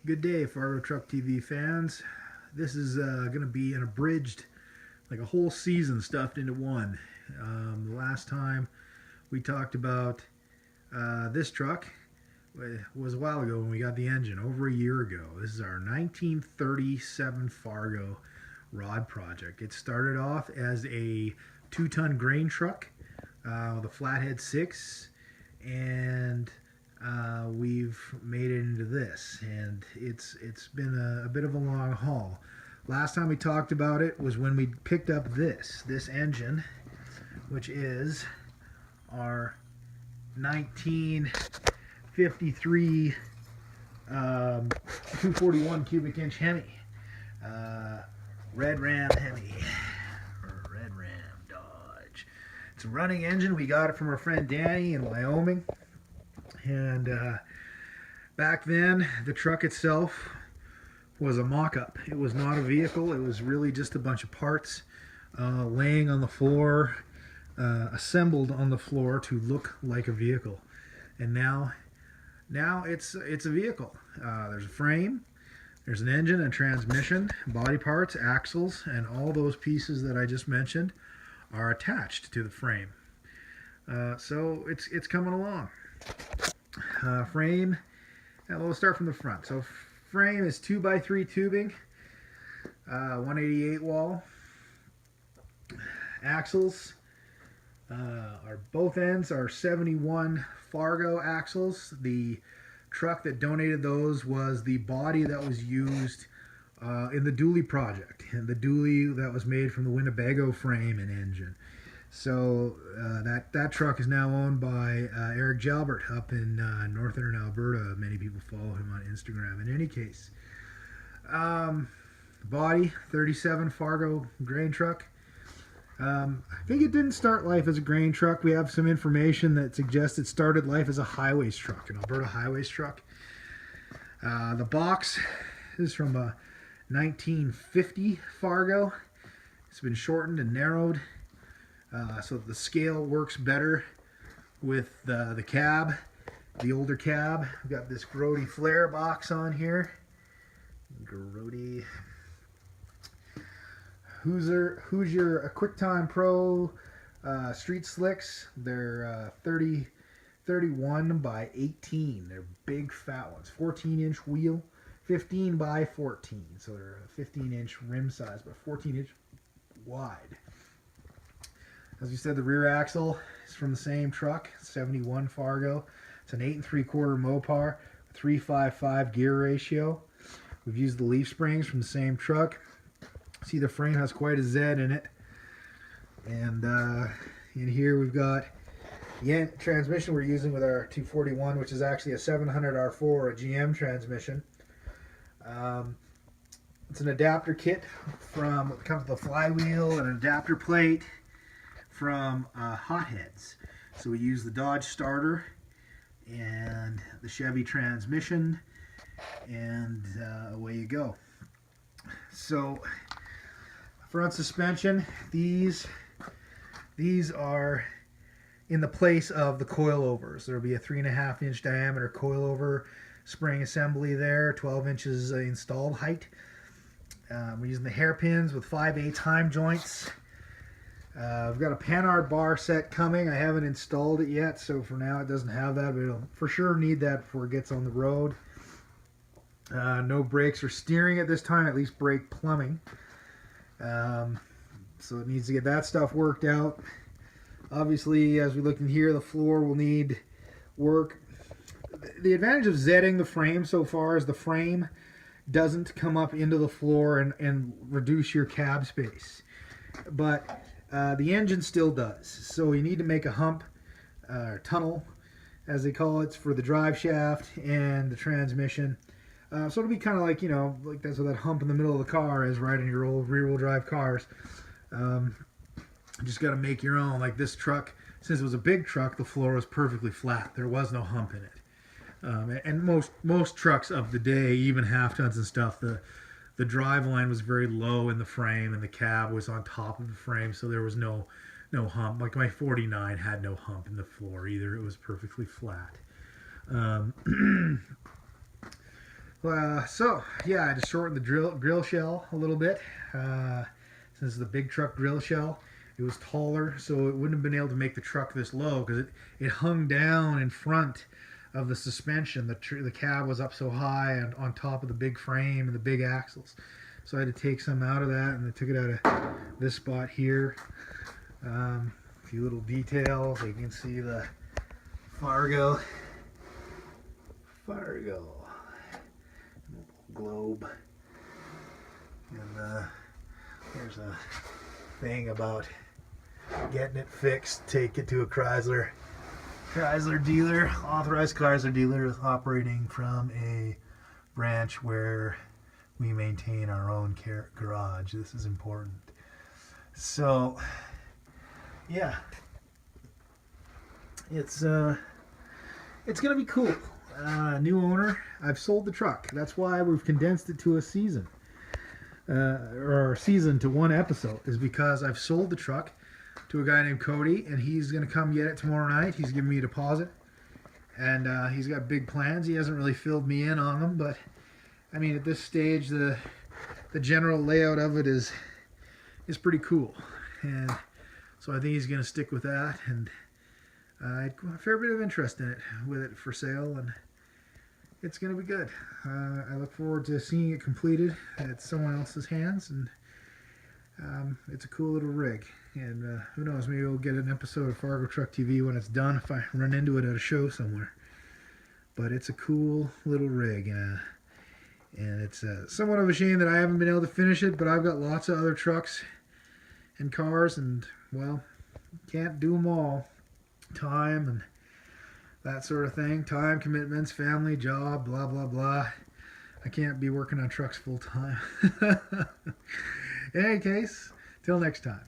Good day, Fargo Truck TV fans. This is going to be an abridged, like a whole season stuffed into one. The last time we talked about this truck was a while ago when we got the engine, over a year ago. This is our 1937 Fargo rod project. It started off as a 2-ton grain truck with a flathead 6, and we've made it into this, and it's been a bit of a long haul. Last time we talked about it was when we picked up this engine, which is our 1953 241 cubic inch Hemi, Red Ram Hemi, or Red Ram Dodge. It's a running engine. We got it from our friend Danny in Wyoming. And back then, the truck itself was a mock-up. It was not a vehicle. It was really just a bunch of parts laying on the floor, assembled on the floor to look like a vehicle. And now it's a vehicle. There's a frame, there's an engine, a transmission, body parts, axles, and all those pieces that I just mentioned are attached to the frame. So it's coming along. Frame, we'll start from the front. So frame is 2x3 tubing, 188 wall. Axles are both ends are 71 Fargo axles. The truck that donated those was the body that was used in the dually project, and the dually that was made from the Winnebago frame and engine. So that truck is now owned by Eric Jalbert up in northern Alberta. Many people follow him on Instagram. In any case, body 37 Fargo grain truck. I think it didn't start life as a grain truck. We have some information that suggests it started life as a highways truck, an Alberta highways truck. The box is from a 1950 Fargo. It's been shortened and narrowed so that the scale works better with the cab, the older cab. We've got this Grody flare box on here. Grody. Hoosier QuickTime Pro Street Slicks. They're 31 by 18. They're big fat ones. 14-inch wheel, 15 by 14. So they're a 15-inch rim size, but 14-inch wide. As we said, the rear axle is from the same truck, 71 Fargo. It's an 8 3/4 Mopar, 355 gear ratio. We've used the leaf springs from the same truck. See, the frame has quite a Z in it. And in here we've got the transmission we're using with our 241, which is actually a 700R4, a GM transmission. It's an adapter kit from, it comes with a flywheel and an adapter plate from Hotheads. So we use the Dodge starter and the Chevy transmission, and away you go. So front suspension, these are in the place of the coilovers. There will be a 3.5-inch diameter coilover spring assembly there, 12 inches installed height. We're using the hairpins with 5/8 heim joints. I've got a Panhard bar set coming. I haven't installed it yet, so for now it doesn't have that, but it'll for sure need that before it gets on the road. No brakes or steering at this time, at least brake plumbing. So it needs to get that stuff worked out. Obviously, as we look in here, the floor will need work. The advantage of Zing the frame so far is the frame doesn't come up into the floor and reduce your cab space. But the engine still does. So you need to make a hump, tunnel, as they call it, for the drive shaft and the transmission. So it'll be kind of like, like that's what that hump in the middle of the car is, right, in your old rear-wheel drive cars. Just got to make your own. Like this truck, since it was a big truck, the floor was perfectly flat. There was no hump in it. And most trucks of the day, even half tons and stuff, the drive line was very low in the frame, and the cab was on top of the frame, so there was no hump. Like my 49 had no hump in the floor either. It was perfectly flat. So yeah, I just shortened the grill shell a little bit. Since the big truck grill shell, it was taller, so it wouldn't have been able to make the truck this low because it hung down in front of the suspension. The cab was up so high and on top of the big frame and the big axles. So I had to take some out of that, and I took it out of this spot here. A few little details. You can see the Fargo globe, and there's a thing about getting it fixed. Take it to a Chrysler dealer, authorized Chrysler dealer operating from a branch where we maintain our own garage. This is important. So yeah, it's gonna be cool. New owner. I've sold the truck. That's why we've condensed it to a season, or season to one episode, is because I've sold the truck to a guy named Cody, and he's gonna come get it tomorrow night. He's giving me a deposit, and he's got big plans. He hasn't really filled me in on them, but I mean, at this stage, the general layout of it is pretty cool, and so I think he's gonna stick with that. And a fair bit of interest in it with it for sale, and it's going to be good. I look forward to seeing it completed at someone else's hands, and it's a cool little rig. And who knows, maybe we'll get an episode of Fargo Truck TV when it's done if I run into it at a show somewhere. But it's a cool little rig, and it's somewhat of a shame that I haven't been able to finish it, but I've got lots of other trucks and cars, and well, can't do them all. Time and that sort of thing. Time, commitments, family, job, blah, blah, blah. I can't be working on trucks full time. In any case, till next time.